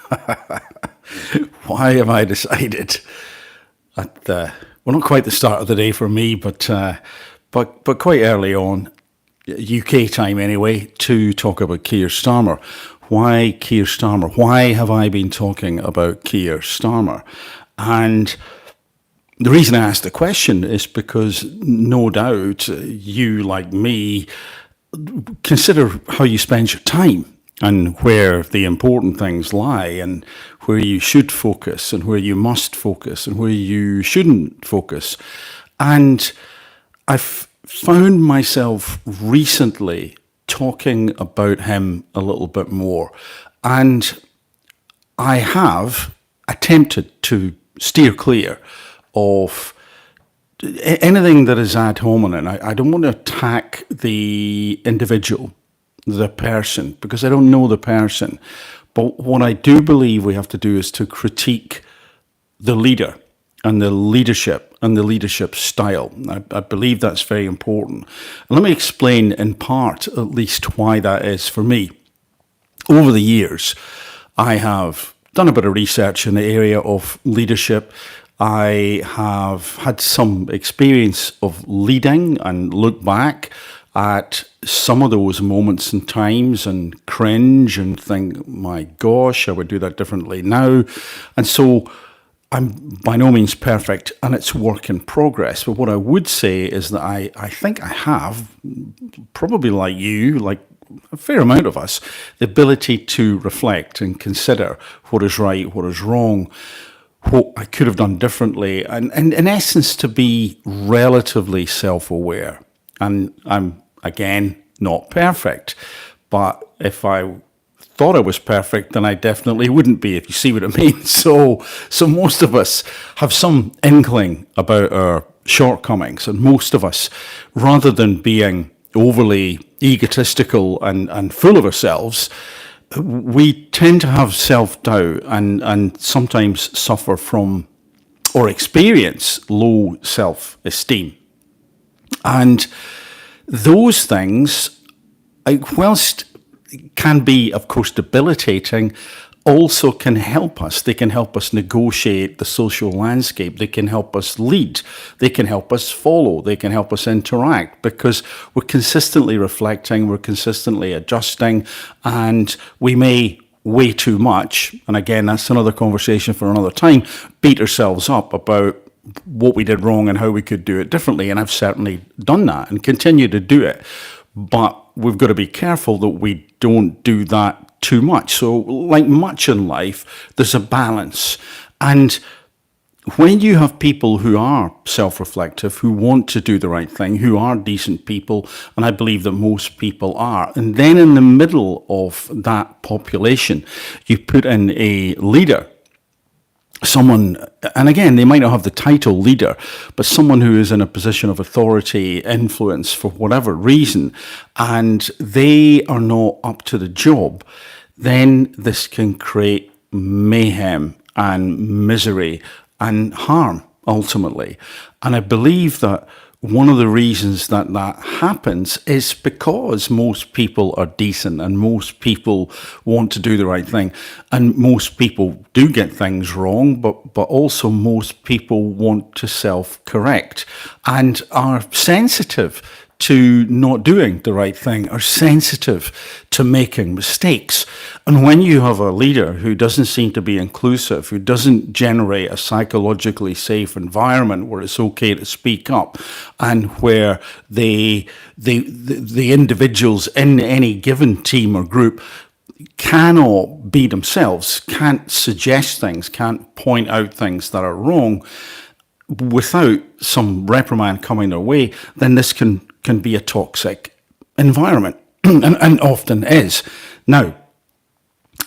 why? Why have I decided at well, not quite the start of the day for me, but quite early on, UK time anyway, to talk about Keir Starmer. Why Keir Starmer? Why have I been talking about Keir Starmer? And the reason I asked the question is because no doubt you, like me, consider how you spend your time and where the important things lie and where you should focus and where you must focus and where you shouldn't focus. And I've found myself recently talking about him a little bit more. And I have attempted to steer clear of anything that is ad hominem. I don't want to attack the individual, the person, because I don't know the person. But what I do believe we have to do is to critique the leader and the leadership and the leadership style. I believe that's very important. And let me explain in part at least why that is for me. Over the years, I have done a bit of research in the area of leadership. I have had some experience of leading and look back at some of those moments and times and cringe and think, my gosh, I would do that differently now. And so I'm by no means perfect and it's work in progress. But what I would say is that I think I have, probably like you, like a fair amount of us, the ability to reflect and consider what is right, what is wrong, what I could have done differently, and in essence to be relatively self-aware. And I'm, again, not perfect, but if I thought I was perfect, then I definitely wouldn't be, if you see what I mean. So most of us have some inkling about our shortcomings, and most of us, rather than being overly egotistical and full of ourselves, we tend to have self-doubt and sometimes suffer from or experience low self-esteem. And those things, whilst can be, of course, debilitating, also can help us. They can help us negotiate the social landscape. They can help us lead. They can help us follow. They can help us interact because we're consistently reflecting, we're consistently adjusting, and we may way too much, and again, that's another conversation for another time, beat ourselves up about what we did wrong and how we could do it differently. And I've certainly done that and continue to do it. But we've got to be careful that we don't do that too much. So like much in life, there's a balance. And when you have people who are self-reflective, who want to do the right thing, who are decent people, and I believe that most people are, and then in the middle of that population, you put in a leader, someone, and again, they might not have the title leader, but someone who is in a position of authority, influence for whatever reason, and they are not up to the job, then this can create mayhem and misery and harm ultimately. And I believe that one of the reasons that that happens is because most people are decent and most people want to do the right thing. And most people do get things wrong, but also most people want to self-correct and are sensitive to not doing the right thing, are sensitive to making mistakes. And when you have a leader who doesn't seem to be inclusive, who doesn't generate a psychologically safe environment where it's okay to speak up, and where the individuals in any given team or group cannot be themselves, can't suggest things, can't point out things that are wrong without some reprimand coming their way, then this can be a toxic environment, and often is. Now,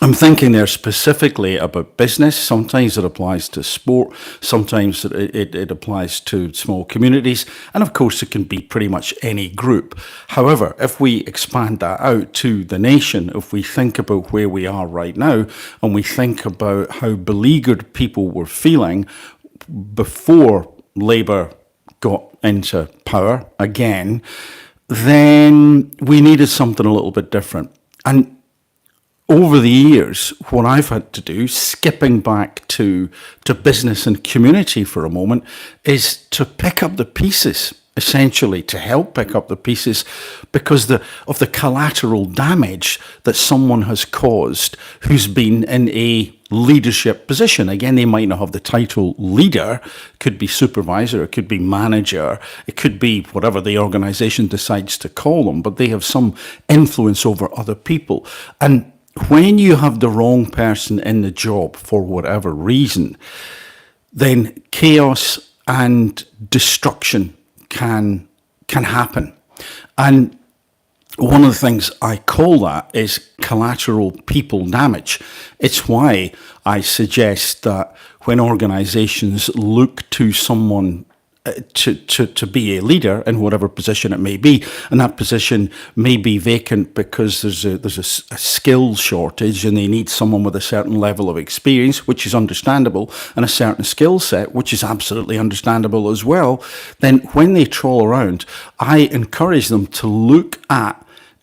I'm thinking there specifically about business. Sometimes it applies to sport, sometimes it applies to small communities, and of course it can be pretty much any group. However, if we expand that out to the nation, if we think about where we are right now, and we think about how beleaguered people were feeling before Labour got into power again, then we needed something a little bit different. And over the years, what I've had to do, skipping back to business and community for a moment, is to pick up the pieces, essentially to help pick up the pieces because of the collateral damage that someone has caused who's been in a leadership position. Again, they might not have the title leader, could be supervisor, it could be manager, it could be whatever the organization decides to call them, but they have some influence over other people. And when you have the wrong person in the job for whatever reason, then chaos and destruction can happen. And one of the things I call that is collateral people damage. It's why I suggest that when organizations look to someone to be a leader in whatever position it may be, and that position may be vacant because there's a skill shortage and they need someone with a certain level of experience, which is understandable, and a certain skill set, which is absolutely understandable as well. Then when they trawl around, I encourage them to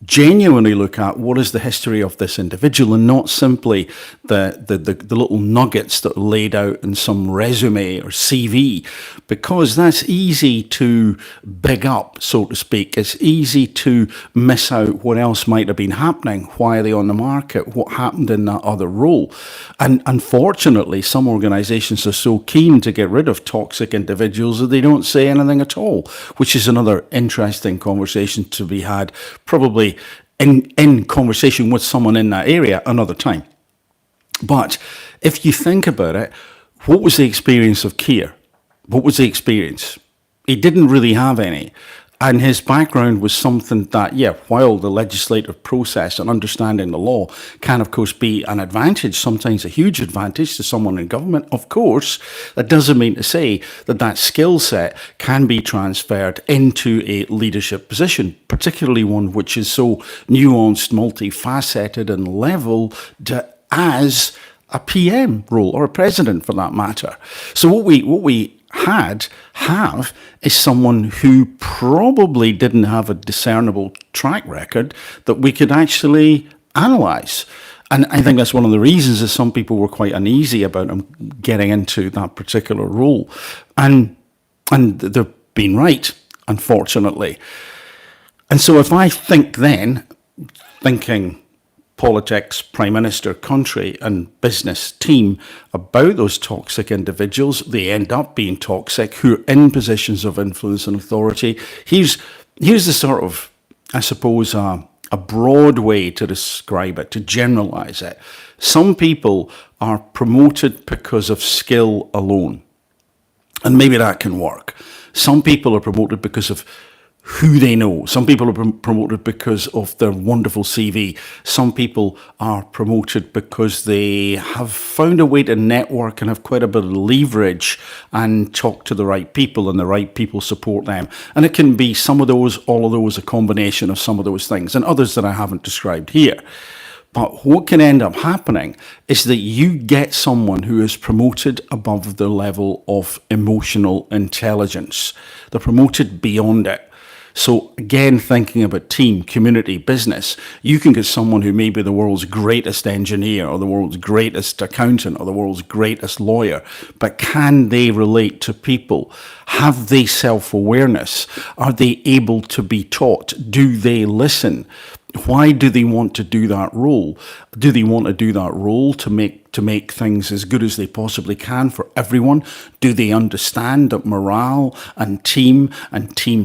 genuinely look at what is the history of this individual, and not simply the little nuggets that are laid out in some resume or CV, because that's easy to big up, so to speak. It's easy to miss out what else might have been happening. Why are they on the market? What happened in that other role? And unfortunately, some organizations are so keen to get rid of toxic individuals that they don't say anything at all, which is another interesting conversation to be had, probably in conversation with someone in that area another time. But if you think about it, what was the experience of Keir? What was the experience? He didn't really have any. And his background was something that, while the legislative process and understanding the law can, of course, be an advantage, sometimes a huge advantage to someone in government, of course, that doesn't mean to say that that skill set can be transferred into a leadership position, particularly one which is so nuanced, multifaceted, and level as a PM role, or a president for that matter. So what we have is someone who probably didn't have a discernible track record that we could actually analyse. And I think that's one of the reasons that some people were quite uneasy about him getting into that particular role. And they've been right, unfortunately. And so if I think then, thinking politics, prime minister, country, and business team about those toxic individuals, they end up being toxic, who are in positions of influence and authority. Here's the sort of, I suppose, a broad way to describe it, to generalize it. Some people are promoted because of skill alone, and maybe that can work. Some people are promoted because of who they know. Some people are promoted because of their wonderful CV. Some people are promoted because they have found a way to network and have quite a bit of leverage and talk to the right people, and the right people support them. And it can be some of those, all of those, a combination of some of those things, and others that I haven't described here. But what can end up happening is that you get someone who is promoted above their level of emotional intelligence. They're promoted beyond it. So again, thinking about team, community, business, you can get someone who may be the world's greatest engineer, or the world's greatest accountant, or the world's greatest lawyer, but can they relate to people? Have they self-awareness? Are they able to be taught? Do they listen? Why do they want to do that role? Do they want to do that role to make things as good as they possibly can for everyone? Do they understand that morale and team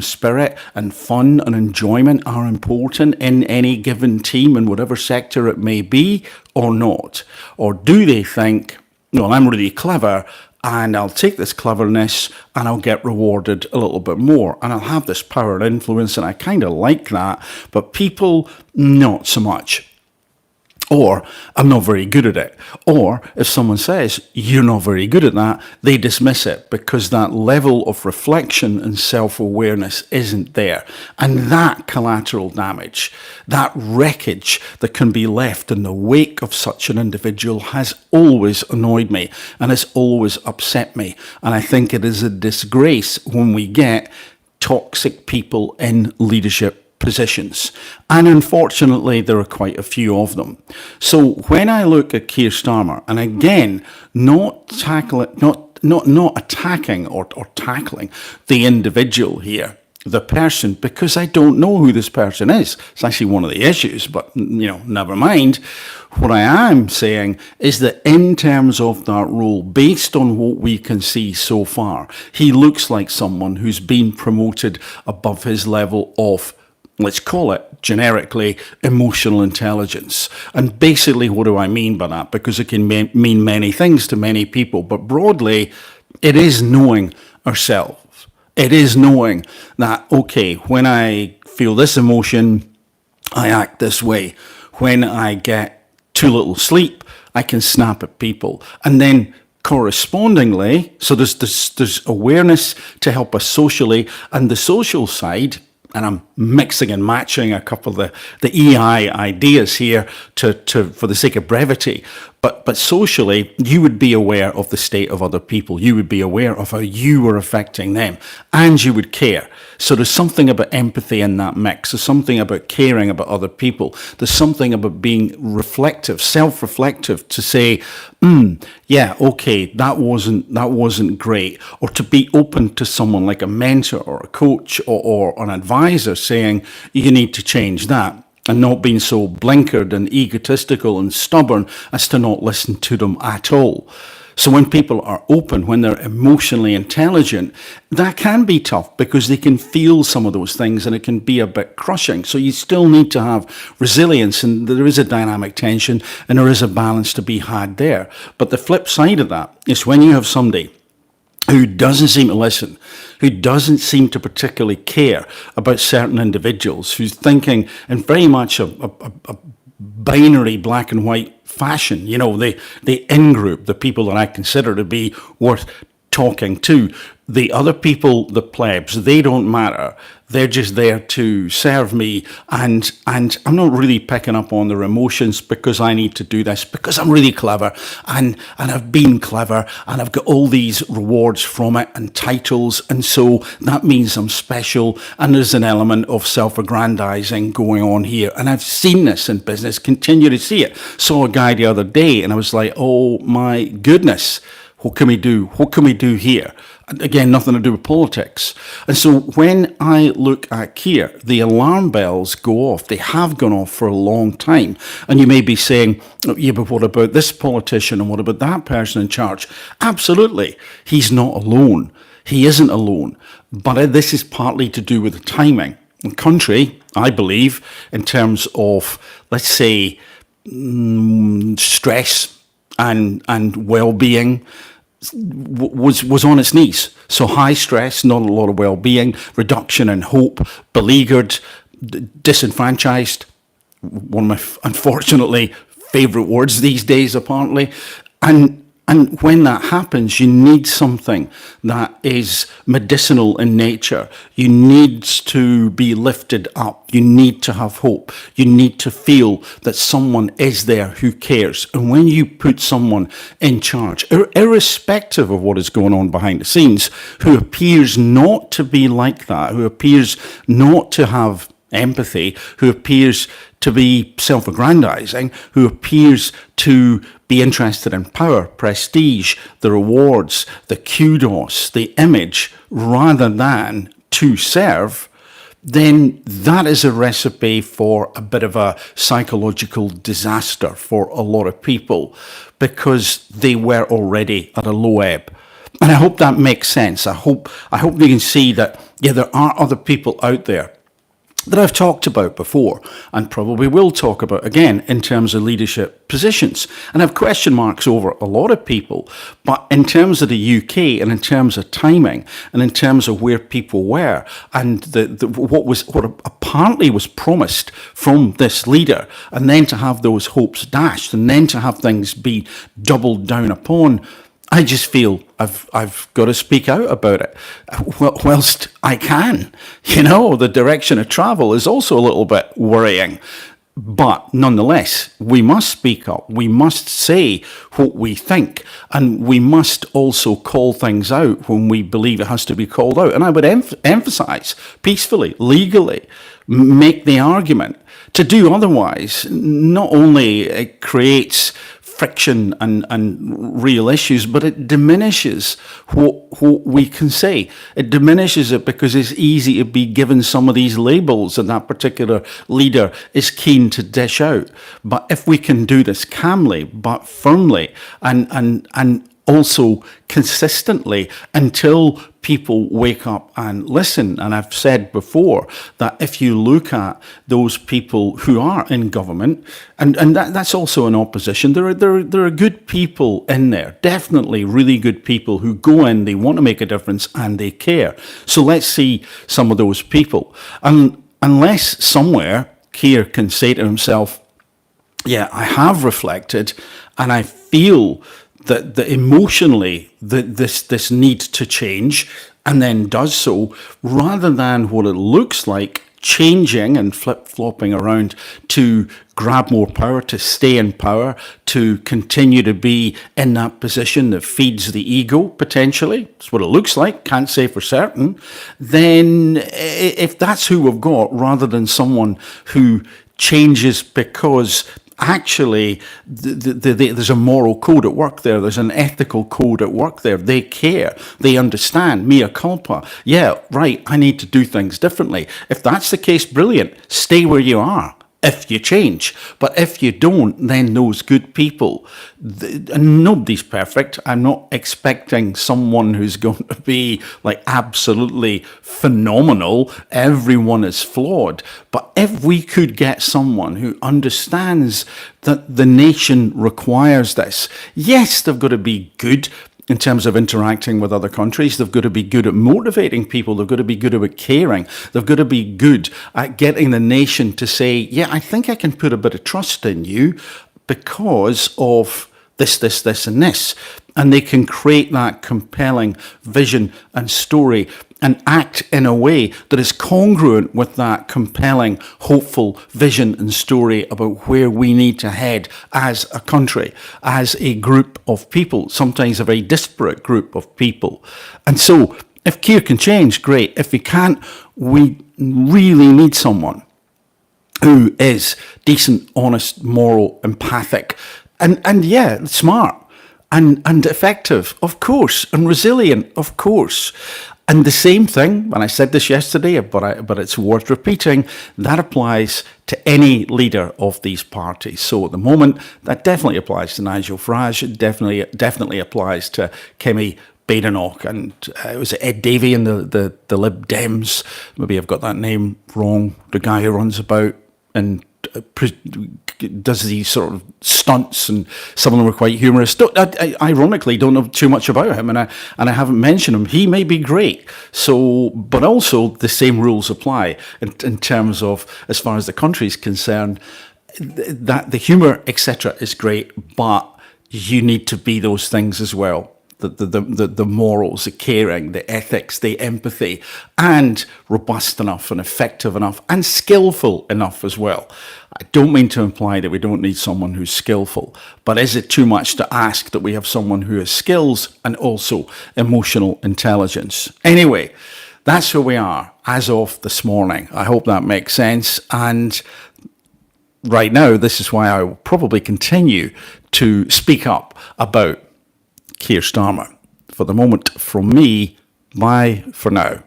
spirit and fun and enjoyment are important in any given team in whatever sector it may be, or not? Or do they think, well, I'm really clever, and I'll take this cleverness and I'll get rewarded a little bit more, and I'll have this power and influence, and I kind of like that, but people, not so much. Or, I'm not very good at it. Or, if someone says, you're not very good at that, they dismiss it because that level of reflection and self-awareness isn't there. And that collateral damage, that wreckage that can be left in the wake of such an individual, has always annoyed me and has always upset me. And I think it is a disgrace when we get toxic people in leadership positions. And unfortunately, there are quite a few of them. So when I look at Keir Starmer, and again, not attacking or tackling the individual here, the person, because I don't know who this person is. It's actually one of the issues, but never mind. What I am saying is that in terms of that role, based on what we can see so far, he looks like someone who's been promoted above his level of, let's call it generically, emotional intelligence. And basically, what do I mean by that? Because it can mean many things to many people, but broadly, it is knowing ourselves. It is knowing that, okay, when I feel this emotion, I act this way. When I get too little sleep, I can snap at people. And then correspondingly, so there's awareness to help us socially, and the social side, and I'm mixing and matching a couple of the EI ideas here to for the sake of brevity. But socially, you would be aware of the state of other people. You would be aware of how you were affecting them, and you would care. So there's something about empathy in that mix. There's something about caring about other people. There's something about being reflective, self-reflective, to say, yeah, okay, that wasn't great. Or to be open to someone like a mentor or a coach or an advisor saying, you need to change that. And not being so blinkered and egotistical and stubborn as to not listen to them at all. So when people are open, when they're emotionally intelligent, that can be tough because they can feel some of those things and it can be a bit crushing. So you still need to have resilience, and there is a dynamic tension and there is a balance to be had there. But the flip side of that is when you have somebody who doesn't seem to listen, who doesn't seem to particularly care about certain individuals, who's thinking in very much a binary black and white fashion, the in-group, the people that I consider to be worth talking to. The other people, the plebs, they don't matter. They're just there to serve me, and I'm not really picking up on their emotions because I need to do this, because I'm really clever, and I've been clever, and I've got all these rewards from it and titles, and so that means I'm special, and there's an element of self-aggrandizing going on here. And I've seen this in business, continue to see it. Saw a guy the other day, and I was like, oh my goodness, what can we do? What can we do here? Again, nothing to do with politics. And so when I look at Keir, the alarm bells go off. They have gone off for a long time. And you may be saying, yeah, but what about this politician and what about that person in charge? Absolutely. He's not alone. He isn't alone. But this is partly to do with the timing. The country, I believe, in terms of, let's say, stress and well-being, was on its knees. So high stress, not a lot of well-being, reduction in hope, beleaguered, disenfranchised, one of my, unfortunately, favourite words these days, apparently. And when that happens, you need something that is medicinal in nature. You need to be lifted up. You need to have hope. You need to feel that someone is there who cares. And when you put someone in charge, irrespective of what is going on behind the scenes, who appears not to be like that, who appears not to have empathy, who appears to be self-aggrandizing, who appears to be interested in power, prestige, the rewards, the kudos, the image, rather than to serve, then that is a recipe for a bit of a psychological disaster for a lot of people, because they were already at a low ebb. And I hope that makes sense. I hope you can see that, yeah, there are other people out there that I've talked about before and probably will talk about again in terms of leadership positions. And I have question marks over a lot of people, but in terms of the UK and in terms of timing and in terms of where people were and what apparently was promised from this leader, and then to have those hopes dashed and then to have things be doubled down upon, I just feel I've got to speak out about it whilst I can. The direction of travel is also a little bit worrying. But nonetheless, we must speak up. We must say what we think. And we must also call things out when we believe it has to be called out. And I would emphasize peacefully, legally, make the argument. To do otherwise, not only it creates friction and real issues, but it diminishes what we can say. It diminishes it because it's easy to be given some of these labels that that particular leader is keen to dish out. But if we can do this calmly but firmly and also consistently until people wake up and listen. And I've said before that if you look at those people who are in government, and that's also in opposition, there are good people in there, definitely really good people who go in, they want to make a difference and they care. So let's see some of those people. And unless somewhere Keir can say to himself, yeah, I have reflected and I feel that emotionally this need to change, and then does so, rather than what it looks like changing and flip-flopping around to grab more power, to stay in power, to continue to be in that position that feeds the ego, potentially. That's what it looks like, can't say for certain. Then if that's who we've got, rather than someone who changes because actually there's a moral code at work there, there's an ethical code at work there, they care, they understand, mea culpa, yeah, right, I need to do things differently. If that's the case, brilliant, stay where you are if you change. But if you don't, then those good people, and nobody's perfect. I'm not expecting someone who's going to be like absolutely phenomenal. Everyone is flawed. But if we could get someone who understands that the nation requires this, yes, they've got to be good in terms of interacting with other countries. They've got to be good at motivating people. They've got to be good at caring. They've got to be good at getting the nation to say, yeah, I think I can put a bit of trust in you because of this, and this. And they can create that compelling vision and story and act in a way that is congruent with that compelling, hopeful vision and story about where we need to head as a country, as a group of people, sometimes a very disparate group of people. And so if Keir can change, great. If he can't, we really need someone who is decent, honest, moral, empathic, and yeah, smart and effective, of course, and resilient, of course. And the same thing, and I said this yesterday, but it's worth repeating, that applies to any leader of these parties. So at the moment, that definitely applies to Nigel Farage. It definitely applies to Kemi Badenoch, and it was Ed Davey and the Lib Dems. Maybe I've got that name wrong. The guy who runs about and does these sort of stunts, and some of them are quite humorous. I ironically don't know too much about him, and I haven't mentioned him. He may be great. So, but also the same rules apply in terms of, as far as the country is concerned, that the humour, etc., is great, but you need to be those things as well. The morals, the caring, the ethics, the empathy, and robust enough and effective enough and skillful enough as well. I don't mean to imply that we don't need someone who's skillful, but is it too much to ask that we have someone who has skills and also emotional intelligence? Anyway, that's where we are as of this morning. I hope that makes sense. And right now, this is why I will probably continue to speak up about Keir Starmer. For the moment, from me, bye for now.